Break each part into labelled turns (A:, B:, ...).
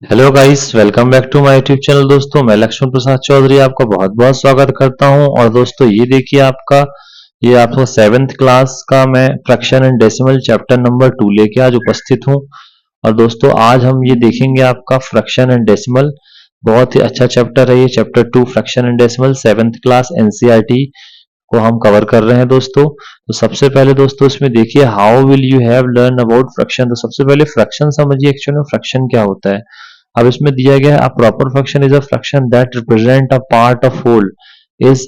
A: Hello guys, welcome back to my YouTube channel. दोस्तों, मैं लक्ष्मण प्रसाद चौधरी आपका बहुत बहुत स्वागत करता हूं। और दोस्तों, ये देखिए ये आपको सेवेंथ क्लास का मैं fraction and decimal chapter number 2 लेके आज उपस्थित हूं। और दोस्तों, आज हम ये देखेंगे आपका फ्रैक्शन एंड डेसिमल। बहुत ही अच्छा चैप्टर है ये, chapter 2 fraction and decimal, seventh class NCERT को हम कवर कर रहे हैं दोस्तों। तो सबसे पहले दोस्तों इसमें देखिए, how will you have learn about fraction. तो सबसे पहले फ्रैक्शन समझिए, एक्चुअली में फ्रैक्शन क्या होता है। अब इसमें दिया गया है, a proper fraction is a fraction that represent a part of whole is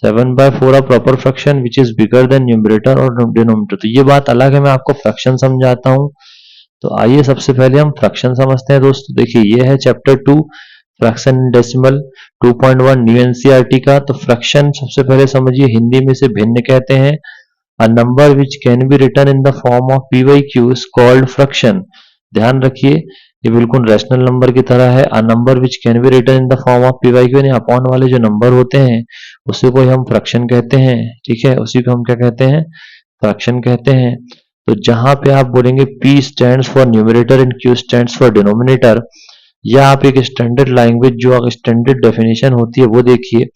A: 7/4 a proper fraction which is bigger than numerator और डिनोमिनेटर। तो ये बात अलग है, मैं आपको फ्रैक्शन समझाता हूँ। तो आइए सबसे पहले हम फ्रैक्शन समझते हैं दोस्तों। देखिए, ये है chapter 2 fraction decimal 2.1 new NCERT का। तो फ्रैक्शन सबसे पहले समझिए, हिंदी में से भिन्न कहते हैं। A number which can be written in the form of P by Q is called fraction. ध्यान रखिए, ये बिल्कुल रैशनल नंबर की तरह है। A number which can be written in the form of P by Q, यानी upon वाले जो नंबर होते हैं उसी को हम फ्रैक्शन कहते हैं। ठीक है, उसी को हम क्या कहते हैं, फ्रैक्शन कहते हैं। तो जहां पे आप बोलेंगे P stands for numerator and Q stands for denominator, या आप एक स्टैंडर्ड लैंग्वेज जो स्टैंडर्ड डेफिनेशन होती है वो देखिए।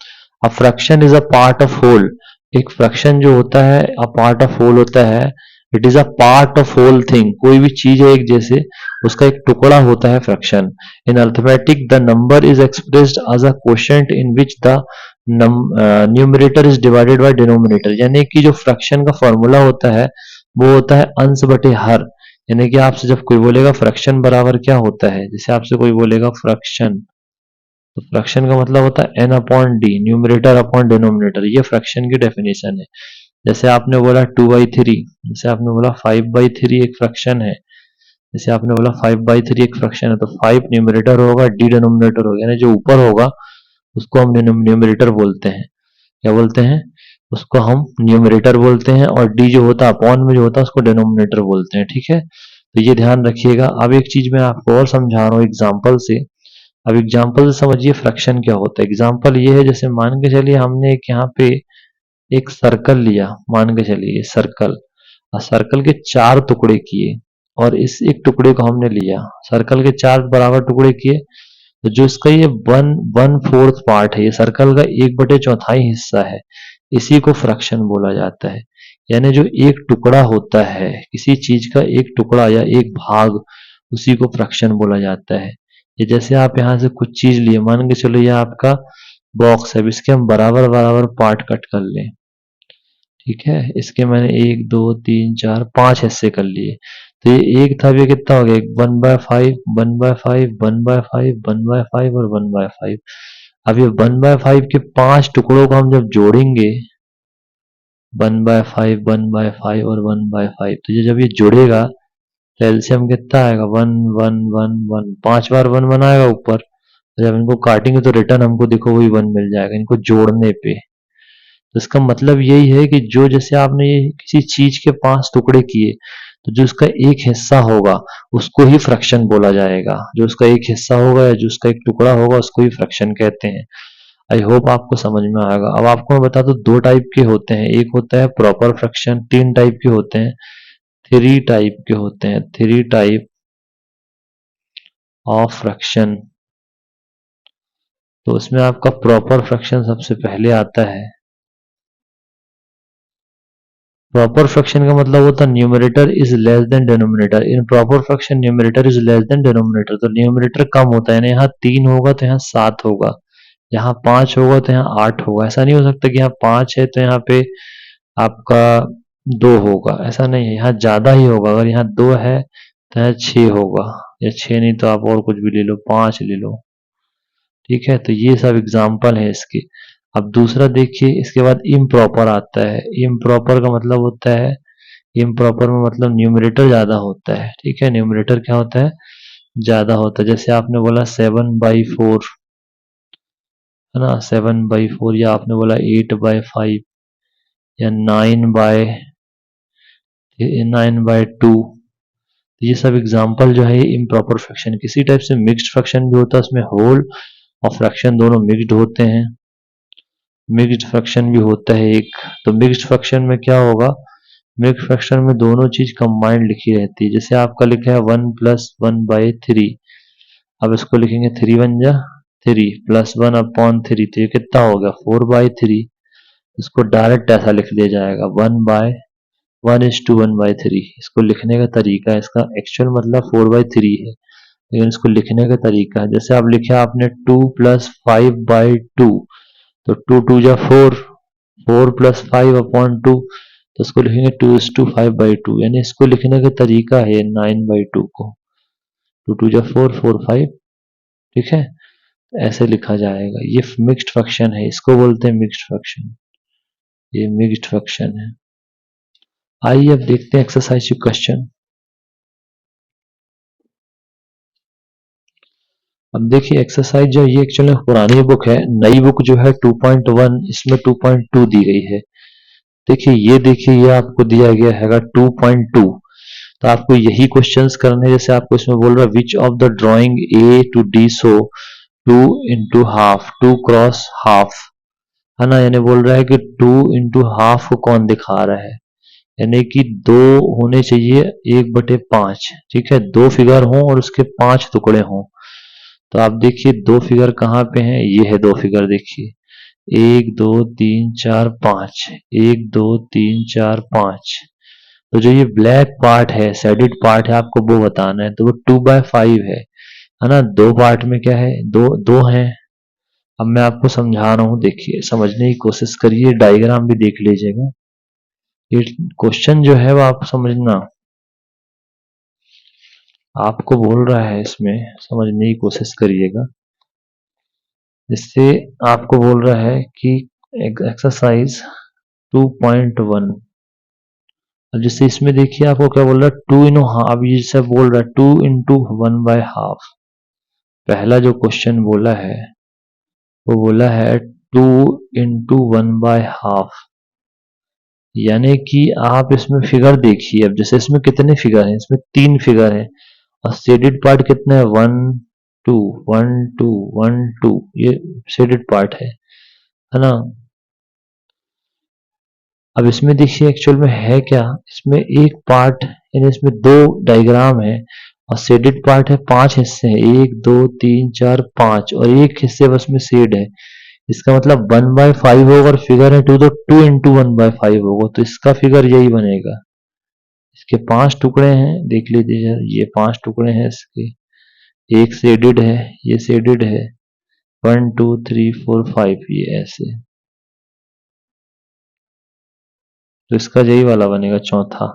A: A fraction is a part of whole. एक फ्रैक्शन जो होता है अ पार्ट ऑफ होल होता है। It is a part of whole thing, कोई भी चीज है एक जैसे, उसका एक टुकड़ा होता है fraction. In arithmetic the number is expressed as a quotient in which the numerator is divided by denominator. यानी कि जो फ्रैक्शन का फॉर्मूला होता है वो होता है अंश बटे हर। यानी कि आपसे जब कोई बोलेगा फ्रैक्शन बराबर क्या होता है, जैसे आपसे कोई बोलेगा फ्रैक्शन, तो फ्रैक्शन का मतलब होता है N upon D, numerator upon denominator. ये फ्रैक्शन की डेफिनेशन है। जैसे आपने बोला 2/3, जैसे आपने बोला 5/3 एक फ्रैक्शन है। जैसे आपने बोला 5/3 एक फ्रैक्शन है, तो 5 न्यूमरेटर होगा, डी डिनोमिनेटर होगा, यानी जो ऊपर होगा उसको हम न्यूमरेटर बोलते हैं। क्या बोलते हैं, उसको हम न्यूमरेटर बोलते हैं। और डी जो होता है अपॉन में जो होता है उसको डिनोमिनेटर बोलते हैं। ठीक है, तो ये ध्यान रखिएगा। अब एक चीज मैं आपको और समझा रहा हूँ एग्जाम्पल से। अब एग्जाम्पल से समझिए फ्रैक्शन क्या होता है। एग्जाम्पल ये है, जैसे मान के चलिए हमने एक यहाँ पे एक सर्कल लिया, मान के चलिए सर्कल, और सर्कल के 4 टुकड़े किए। और इस एक टुकड़े को हमने लिया, सर्कल के 4 बराबर टुकड़े किए। तो जो इसका ये 1/4 पार्ट है, ये सर्कल का 1/4 हिस्सा है, इसी को फ्रैक्शन बोला जाता है। यानी जो एक टुकड़ा होता है, किसी चीज का एक टुकड़ा या एक भाग, उसी को फ्रैक्शन बोला जाता है। ये जैसे आप यहाँ से कुछ चीज लिए, मान के चलो ये आपका बॉक्स है, अब इसके हम बराबर बराबर पार्ट कट कर लें। ठीक है, इसके मैंने 1 2 3 4 5 हिस्से कर लिए। तो ये एक था, ये कितना हो गया, 1/5 1/5 1/5 1/5 और 1/5। अब ये 1/5 के 5 टुकड़ों को हम जब जोड़ेंगे, 1/5 1/5 और 1/5, तो ये जब ये जुड़ेगा तो एलसीएम कितना आएगा, 1 1 1 1, 5 बार 1 1 आएगा ऊपर। तो जब इनको काटेंगे तो रिटर्न हमको देखो वही 1 मिल जाएगा, इनको जोड़ने पे। तो इसका मतलब यही है कि जो जैसे आपने ये किसी चीज के 5 टुकड़े किए, तो जो उसका एक हिस्सा होगा उसको ही फ्रैक्शन बोला जाएगा। जो उसका एक हिस्सा होगा या जो उसका एक टुकड़ा होगा उसको ही फ्रैक्शन कहते हैं। आई होप आपको समझ में आएगा। अब आपको मैं बता दूं, 2 टाइप के होते हैं। एक होता है प्रॉपर फ्रैक्शन, 3 टाइप के होते हैं, 3 टाइप के होते हैं, 3 टाइप ऑफ फ्रैक्शन। तो उसमें आपका प्रॉपर फ्रैक्शन सबसे पहले आता है। प्रॉपर फ्रैक्शन का मतलब होता है numerator is less than denominator. In proper fraction numerator is less than denominator. तो न्यूमरेटर कम होता है, यानी यहाँ 3 होगा तो यहाँ 7 होगा, यहाँ 5 होगा तो यहाँ 8 होगा। ऐसा नहीं हो सकता कि यहाँ 5 है तो यहाँ पे आपका 2 होगा, ऐसा नहीं है। यहाँ ज्यादा ही होगा, अगर यहाँ 2 है तो यहाँ 6 होगा, या 6 नहीं तो आप और कुछ भी ले लो, 5 ले लो। ठीक है, तो ये सब एग्जाम्पल है इसके। अब दूसरा देखिए, इसके बाद इम्प्रॉपर आता है। इम्प्रॉपर का मतलब होता है, इम्प्रॉपर में मतलब न्यूमरेटर ज्यादा होता है। ठीक है, न्यूमरेटर क्या होता है, ज्यादा होता है। जैसे आपने बोला 7/4, है ना, 7/4, या आपने बोला 8/5, या 9/2। ये सब एग्जाम्पल जो है इम्प्रॉपर फ्रैक्शन। किसी टाइप से मिक्स्ड फ्रैक्शन भी होता है, उसमें होल और फ्रैक्शन दोनों मिक्स्ड होते हैं। मिक्स्ड फ्रैक्शन भी होता है एक। तो मिक्स्ड फ्रैक्शन में क्या होगा, मिक्स्ड फ्रैक्शन में दोनों चीज कंबाइंड लिखी रहती है। जैसे आपका लिखा है 1 + 1/3। अब इसको लिखेंगे 3 1 जा 3 प्लस 1/3, तो ये कितना हो गया 4/3। इसको डायरेक्ट ऐसा लिख दिया जाएगा 1/1:1/3। इसको लिखने का तरीका, इसका एक्चुअल मतलब 4/3 है, लेकिन इसको लिखने का तरीका है, जैसे आप लिखे आपने 2 + 5/2, तो 2 2 जा 4, 4 + 5/2, तो इसको लिखेंगे 2:5/2, यानी इसको लिखने का तरीका है 9/2 को, 2 2 जा 4, 4 5, ठीक है, ऐसे लिखा जाएगा। ये मिक्स्ड फ्रैक्शन है, इसको बोलते हैं मिक्स्ड फ्रैक्शन, ये मिक्स्ड फ्रैक्शन है। आइए अब देखते हैं एक्सरसाइज की क्वेश्चन। अब देखिए एक्सरसाइज जो ये एक्चुअली पुरानी बुक है, नई बुक जो है 2.1, इसमें 2.2 दी गई है। देखिए ये आपको दिया गया है 2.2, तो आपको यही क्वेश्चंस करने हैं, जैसे आपको इसमें बोल रहा है which of the drawing A to D show 2 into half 2 cross half, है ना, यानी बोल रहा है कि 2 into हाफ को कौन दिखा रहा है, यानी कि 2 होने चाहिए 1/5, ठीक है, 2 फिगर हों और उसके 5 टुकड़े हों। तो आप देखिए 2 फिगर कहाँ पे हैं, ये है 2 फिगर, देखिए 1 2 3 4 5, 1 2 3 4 5। तो जो ये ब्लैक पार्ट है, शेडेड पार्ट है, आपको वो बताना है, तो वो 2/5 है ना, 2 पार्ट में क्या है, दो दो है। अब मैं आपको समझा रहा हूँ, देखिए समझने की कोशिश करिए, डायग्राम भी देख लीजिएगा। ये क्वेश्चन जो है वो आप समझना, आपको बोल रहा है, इसमें समझने की कोशिश करिएगा। इससे आपको बोल रहा है कि एक्सरसाइज 2.1, अब जैसे इसमें देखिए आपको क्या बोल रहा है 2 इन हाफ, ये जैसे बोल रहा है 2 into 1/2। पहला जो क्वेश्चन बोला है वो बोला है 2 into 1/2, यानी कि आप इसमें फिगर देखिए। अब जैसे इसमें कितने फिगर हैं, इसमें 3 फिगर हैं, और शेडेड पार्ट कितने हैं 1 2 1 2 1 2, ये शेडेड पार्ट है ना। अब इसमें देखिए एक्चुअल में है क्या, इसमें एक पार्ट, यानी इसमें 2 डायग्राम है और शेडेड पार्ट है, 5 हिस्से हैं, 1 2 3 4 5, और एक हिस्से बस में शेड है। इसका मतलब 1/5 होगा और फिगर है 2, तो 2 into 1/5 होगा, तो इसका फिगर यही बनेगा। इसके 5 टुकड़े हैं, देख लीजिए, ये 5 टुकड़े हैं इसके, एक शेडेड है, ये शेडेड है, 1 2 3 4 5, ये ऐसे, तो इसका यही वाला बनेगा चौथा,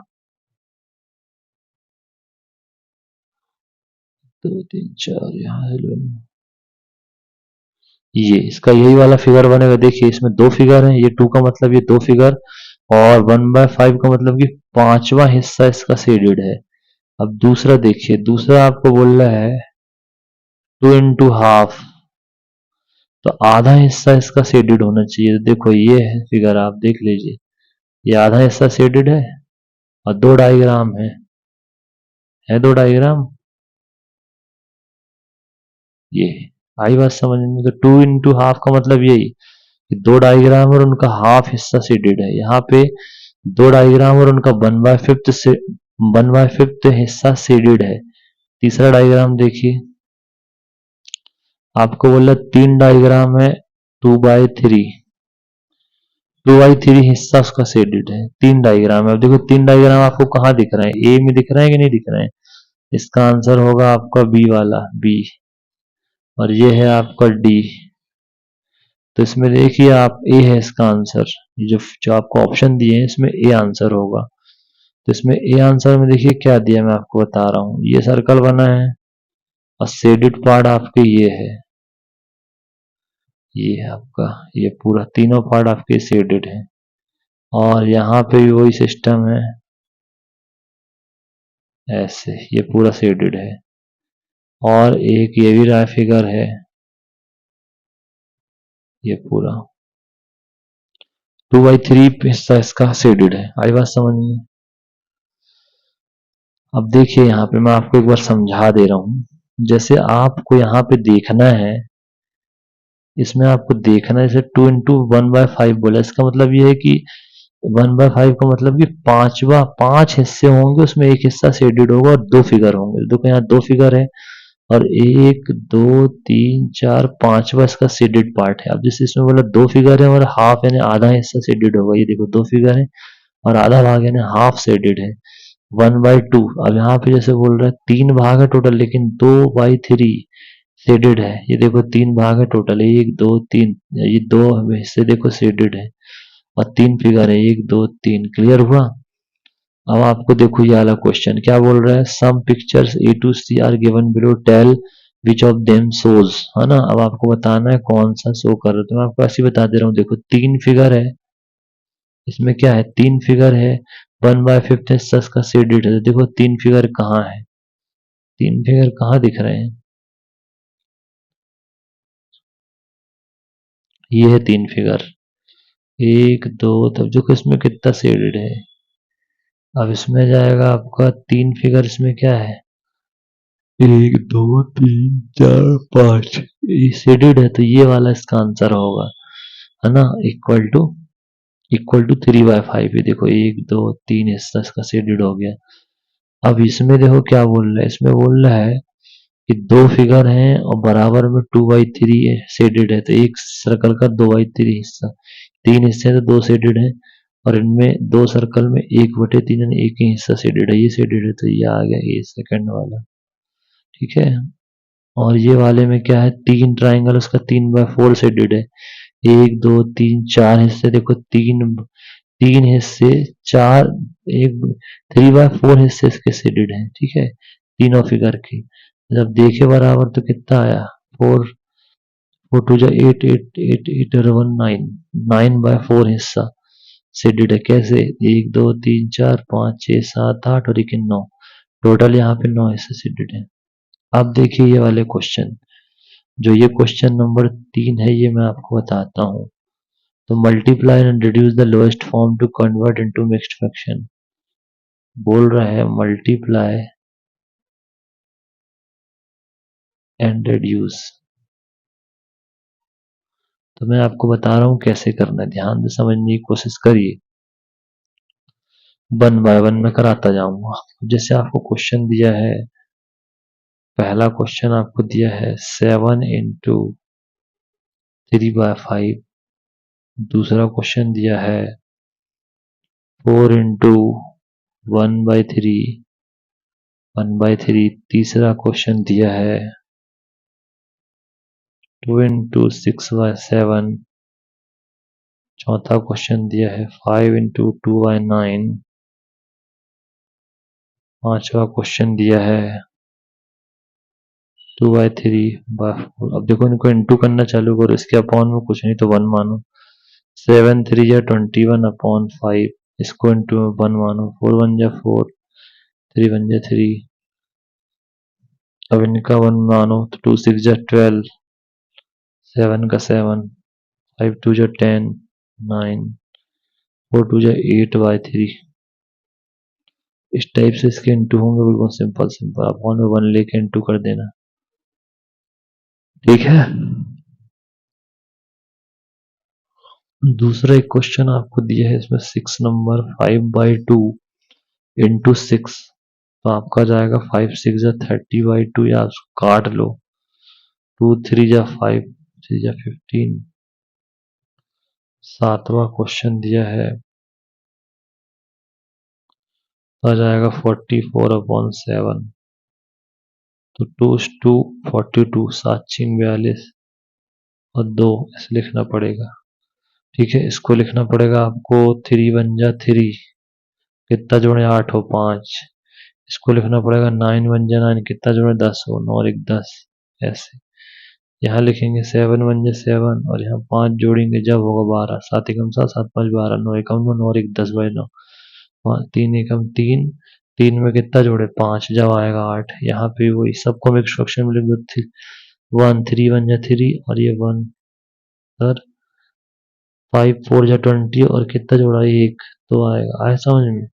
A: 2 3 4, यहाँ ये इसका यही वाला फिगर बनेगा। देखिए इसमें 2 फिगर हैं, ये 2 का मतलब ये 2 फिगर, और 1/5 का मतलब कि 5वां हिस्सा इसका शेडेड है। अब दूसरा देखिए, दूसरा आपको बोल रहा है 2 into हाफ, तो आधा हिस्सा इसका शेडेड होना चाहिए। तो देखो ये है फिगर, आप देख लीजिए, ये आधा हिस्सा शेडेड है और 2 डायग्राम है 2 डायग्राम, ये आई बात समझ में। तो 2 into हाफ का मतलब यही कि 2 डायग्राम और उनका हाफ हिस्सा शेडेड है। यहाँ पे 2 डायग्राम और उनका 1/5 से 1/5 हिस्सा शेडेड है। तीसरा डायग्राम देखिए, आपको बोला 3 डायग्राम है, 2/3, 2/3 हिस्सा उसका शेडेड है, 3 डायग्राम है। अब देखो 3 डायग्राम आपको कहाँ दिख रहे हैं, ए में दिख रहे हैं कि नहीं दिख रहे हैं, इसका आंसर होगा आपका बी वाला, बी, और ये है आपका डी। तो इसमें देखिए आप, ए है इसका आंसर, जो जो आपको ऑप्शन दिए हैं इसमें ए आंसर होगा। तो इसमें ए आंसर में देखिए क्या दिया, मैं आपको बता रहा हूँ, ये सर्कल बना है और शेडेड पार्ट आपके ये है, ये है आपका, ये पूरा तीनों पार्ट आपके शेडेड है, और यहाँ पे भी वही सिस्टम है, ऐसे ये पूरा शेडेड है, और एक ये भी रहा फिगर है, ये पूरा 2/3 हिस्सा इसका शेडेड है। आई बात समझ में। अब देखिए यहाँ पे मैं आपको एक बार समझा दे रहा हूँ, जैसे आपको यहाँ पे देखना है, इसमें आपको देखना है, जैसे 2 into 1/5 बोला, इसका मतलब ये है कि 1/5 का मतलब कि 5 हिस्से होंगे, उसमें एक हिस्सा शेडेड होगा और 2 फिगर होंगे। देखो यहाँ 2 फिगर है, और 1 2 3 4 5वां इसका सीडेड पार्ट है। अब जैसे इसमें बोला दो फिगर है और हाफ यानी आधा हिस्सा सीडेड होगा, ये देखो दो फिगर है और आधा भाग यानी हाफ सीडेड है। 1/2, अब यहाँ पे जैसे बोल रहा है 3 भाग है टोटल, लेकिन 2/3 शेडेड है। ये देखो 3 भाग है टोटल, 1 2 3, ये दो हिस्से देखो शेडेड है और 3 फिगर है, 1 2 3। क्लियर हुआ। अब आपको देखो ये वाला क्वेश्चन क्या बोल रहा है, some pictures A to C are given below, tell which of them shows, है ना। अब आपको बताना है कौन सा शो कर रहा है, तो मैं आपको ऐसे ही बता दे रहा हूँ। देखो 3 फिगर है, इसमें क्या है 3 फिगर है, 1/5 हिस्सा इसका शेडेड है। तो देखो 3 फिगर कहाँ है, 3 फिगर कहाँ दिख रहे हैं, ये है 3 फिगर, 1 2, तब देखो इसमें कितना शेडेड है। अब इसमें जाएगा आपका 3 फिगर, इसमें क्या है 1 2 3 4 5, ये शेडेड है, तो ये वाला इसका आंसर होगा, है ना। Equal to 3/5। ये देखो 1 2 3 हिस्सा इसका शेडेड हो गया। अब इसमें देखो क्या बोल रहा है, इसमें बोल रहा है कि दो फिगर हैं और बराबर में 2/3 शेडेड है, तो एक सर्कल का 2/3 हिस्सा, 3 हिस्से तो दो शेडेड है, और इनमें दो सर्कल में 1/3 यानी एक ही हिस्सा शेडेड है, ये शेडेड है, तो ये आ गया ये सेकंड वाला। ठीक है। और ये वाले में क्या है, 3 ट्राइंगल, उसका 3/4 शेडेड है। 1 2 3 4 हिस्से देखो, तीन तीन हिस्से, चार, एक 3/4 हिस्से इसके शेडेड हैं। ठीक है, तीनों फिगर के जब देखे बराबर तो कितना आया, 4 4 टू 8 8 8 8 और 1 9, 9/4 हिस्सा शेडेड है। कैसे, 1 2 3 4 5 6 7 8 और एक 9, टोटल यहाँ पे 9 हिस्से शेडेड है। अब देखिए ये वाले क्वेश्चन, जो ये क्वेश्चन नंबर 3 है, ये मैं आपको बताता हूँ। तो multiply and reduce the lowest form to convert into mixed fraction, बोल रहा है मल्टीप्लाई एंड रिड्यूस। तो मैं आपको बता रहा हूँ कैसे करना है, ध्यान से समझने की कोशिश करिए। 1 बाय 1 में कराता जाऊंगा। जैसे आपको क्वेश्चन दिया है, पहला क्वेश्चन आपको दिया है 7 × 3/5, दूसरा क्वेश्चन दिया है 4 × 1/3, तीसरा क्वेश्चन दिया है 2 × 6/7, चौथा क्वेश्चन दिया है 5 × 2/9, पांचवा क्वेश्चन दिया है 2/3/4। अब देखो इनको इंटू करना चालू करो, इसके अपॉन में कुछ नहीं तो 1 मानो, 7 3 × 21/5, इसको इंटू में 1 मानो, 4 1 × 4, 3 1 × 3, अब इनका 1 मानो तो 2 6 12, 7 का 7, 5 2 10, 9, 4 2 8/3। इस टाइप से इसके इंटू होंगे, बिल्कुल सिंपल सिंपल, अपॉन में 1 लेके इंटू कर देना। ठीक है। दूसरा एक क्वेश्चन आपको दिया है, इसमें 6 नंबर 5/2 इंटू 6, तो आपका जाएगा 5 6 30/2, या आप काट लो, 2 3 5, 3 15। सातवां क्वेश्चन दिया है, तो आ जाएगा 44/7, तो 2 42, 7 6 42 और 2, ऐसे लिखना पड़ेगा। ठीक है, इसको लिखना पड़ेगा आपको, 3 1 3, कितना जोड़े 8 हो 5, इसको लिखना पड़ेगा 9 1 9, कितना जोड़े 10 हो 9 और 1 10, ऐसे। यहाँ लिखेंगे 7 1 7, और यहाँ 5 जोड़ेंगे जब होगा 12, 7 एकम 7, 7 5 12, 9 एकम 9, 9 और 1 10/9, 3 एकम 3, 3 में कितना जोड़े 5, जब आएगा 8। यहाँ पे वही सबको हम इंस्ट्रक्शन में लिख दो, 1 3 1 3, और ये 1 सर, 5 4 20, और कितना जोड़ा 1, तो आएगा। आए समझ में,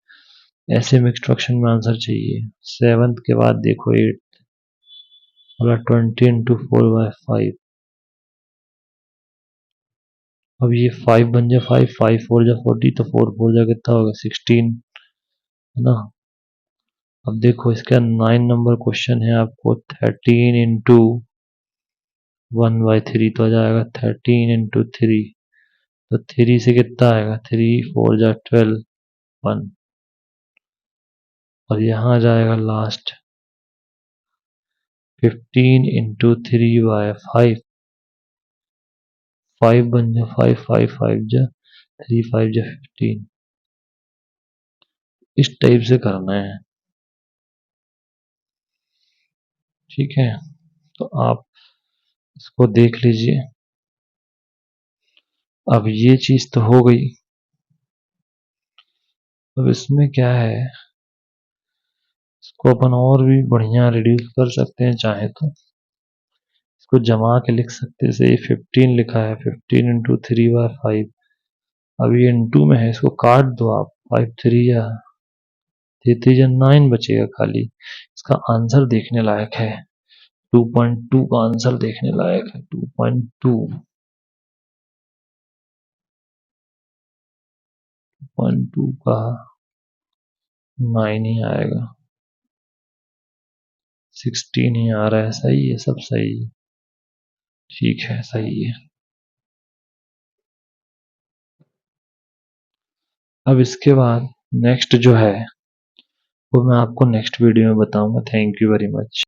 A: ऐसे में इंस्ट्रक्शन में आंसर चाहिए। 7th के बाद देखो 8 बोला, 20 × 4/5। अब ये 5 बन जाए 5, 5 4 जा 40, तो 4 4 जा कितना होगा 16, है ना। अब देखो इसका 9 नंबर क्वेश्चन है आपको 13 इंटू 1/3 तो आ जाएगा 13 इंटू 3 तो 3 से कितना आएगा 3 4 जा 12 1 और यहाँ आ जाएगा लास्ट 15 इंटू 3/5 5 बन जा 5 5 5 जा 3 5 जा 15 इस टाइप से करना है। ठीक है तो आप इसको देख लीजिए। अब ये चीज तो हो गई। अब इसमें क्या है इसको अपन और भी बढ़िया रिड्यूस कर सकते हैं चाहे तो इसको जमा के लिख सकते हैं। जैसे 15 लिखा है 15 इंटू 3/5 अब ये इंटू में है इसको काट दो आप 5 3 या 3 या 9 बचेगा खाली। इसका आंसर देखने लायक है 2.2 का आंसर देखने लायक है 2.2 का 9 ही आएगा 16 ही आ रहा है। सही है सब सही है। ठीक है सही है। अब इसके बाद नेक्स्ट जो है वो मैं आपको नेक्स्ट वीडियो में बताऊंगा। Thank you very much.